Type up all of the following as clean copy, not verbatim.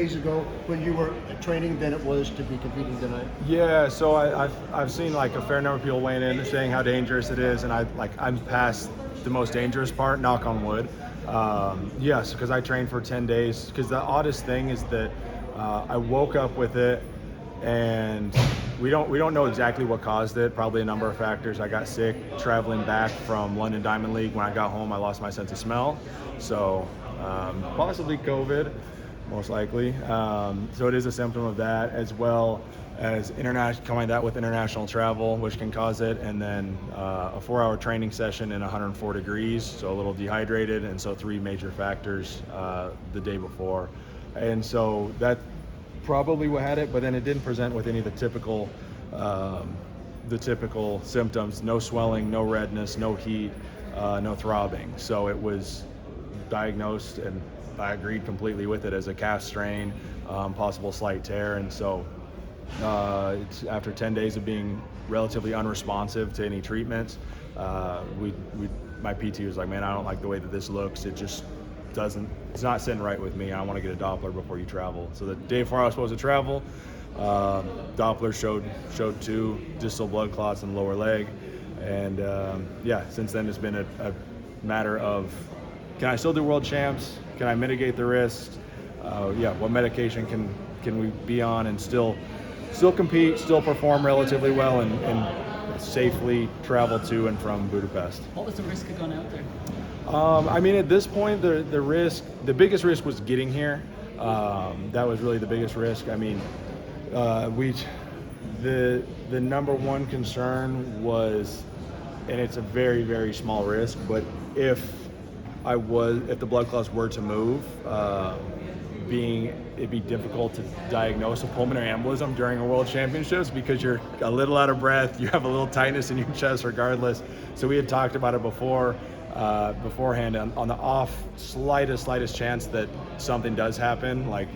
days ago when you were training than it was to be competing tonight? Yeah, so I've seen like a fair number of people weighing in saying how dangerous it is, and I'm past the most dangerous part, knock on wood. Yes, because I trained for 10 days. Because the oddest thing is that I woke up with it, and we don't know exactly what caused it. Probably a number of factors. I got sick traveling back from London Diamond League. When I got home, I lost my sense of smell, so possibly COVID. Most likely. So it is a symptom of that, as well as combining that with international travel, which can cause it, and then a 4-hour training session in 104 degrees, so a little dehydrated, and so 3 major factors the day before. And so that probably what had it, but then it didn't present with any of the typical symptoms: no swelling, no redness, no heat, no throbbing. So it was diagnosed, and I agreed completely with it as a calf strain, possible slight tear. And so it's after 10 days of being relatively unresponsive to any treatments, my PT was like, man, I don't like the way that this looks. It's not sitting right with me. I want to get a Doppler before you travel. So the day before I was supposed to travel, Doppler showed 2 distal blood clots in the lower leg. And since then it's been a matter of, can I still do world champs? Can I mitigate the risk? What medication can we be on and still compete, still perform relatively well, and safely travel to and from Budapest? What was the risk of going out there? At this point, the biggest risk was getting here. That was really the biggest risk. The number one concern was, and it's a very, very small risk, but if the blood clots were to move, it'd be difficult to diagnose a pulmonary embolism during a world championships because you're a little out of breath, you have a little tightness in your chest regardless. So we had talked about it beforehand on the slightest chance that something does happen. Like,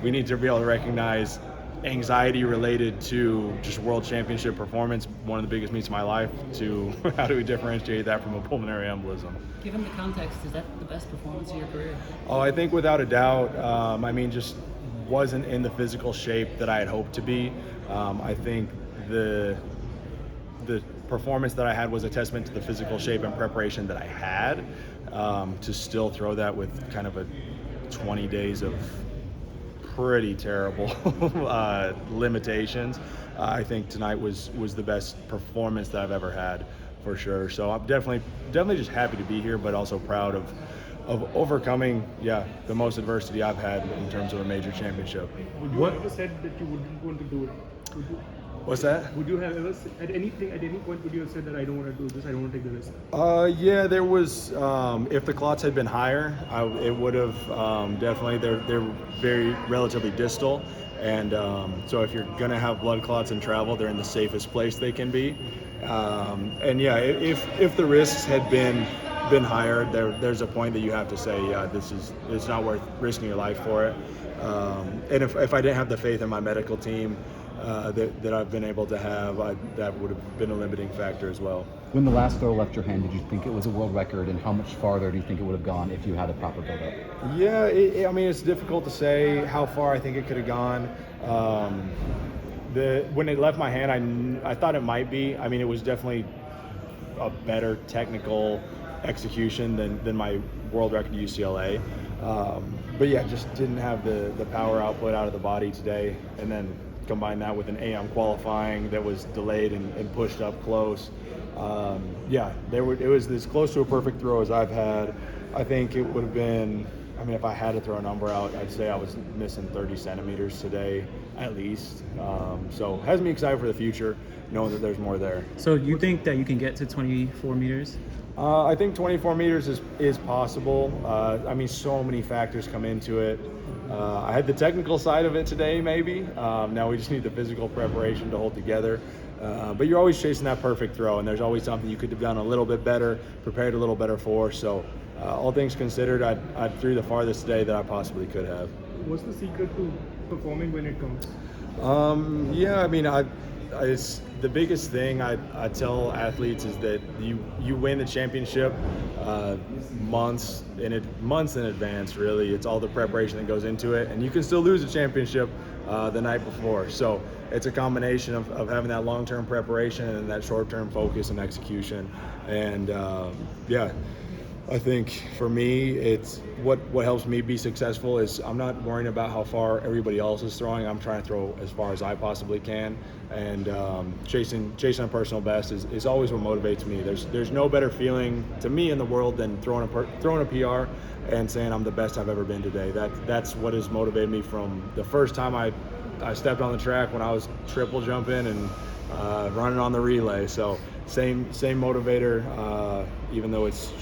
we need to be able to recognize anxiety related to just world championship performance, one of the biggest meets of my life, to how do we differentiate that from a pulmonary embolism. Given the context, is that the best performance of your career? Oh, I think without a doubt. Just wasn't in the physical shape that I had hoped to be. I think the performance that I had was a testament to the physical shape and preparation that I had, to still throw that with kind of a 20 days of pretty terrible limitations. I think tonight was the best performance that I've ever had, for sure. So I'm definitely just happy to be here, but also proud of overcoming the most adversity I've had in terms of a major championship. Would you ever said that you wouldn't want to do it? What's that? Would you have ever at any point would you have said that I don't want to do this, I don't want to take the risk? There was. If the clots had been higher, it would have definitely. They're very relatively distal, and so if you're gonna have blood clots and travel, they're in the safest place they can be. If the risks had been higher, there's a point that you have to say, it's not worth risking your life for it. And if I didn't have the faith in my medical team that I've been able to have, that would have been a limiting factor as well. When the last throw left your hand, did you think it was a world record, and how much farther do you think it would have gone if you had a proper build-up? Yeah, it's difficult to say how far I think it could have gone. When it left my hand, I thought it might be. It was definitely a better technical execution than my world record at UCLA. Just didn't have the power output out of the body today, and then combine that with an AM qualifying that was delayed and pushed up close. It was as close to a perfect throw as I've had. I think it would have been, if I had to throw a number out, I'd say I was missing 30 centimeters today at least. So has me excited for the future, knowing that there's more there. So you think that you can get to 24 meters? I think 24 meters is possible. So many factors come into it. I had the technical side of it today, maybe. Now we just need the physical preparation to hold together. But you're always chasing that perfect throw, and there's always something you could have done a little bit better, prepared a little better for. So all things considered, I threw the farthest today that I possibly could have. What's the secret to performing when it comes? it's the biggest thing I tell athletes is that you win the championship months in advance. Really, it's all the preparation that goes into it, and you can still lose a championship the night before. So it's a combination of having that long-term preparation and that short-term focus and execution. And yeah, I think for me, it's what helps me be successful is I'm not worrying about how far everybody else is throwing. I'm trying to throw as far as I possibly can, and chasing a personal best is always what motivates me. There's no better feeling to me in the world than throwing a PR and saying I'm the best I've ever been today. That's what has motivated me from the first time I stepped on the track when I was triple jumping and running on the relay. So same motivator, even though it's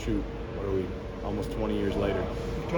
what are we, almost 20 years later.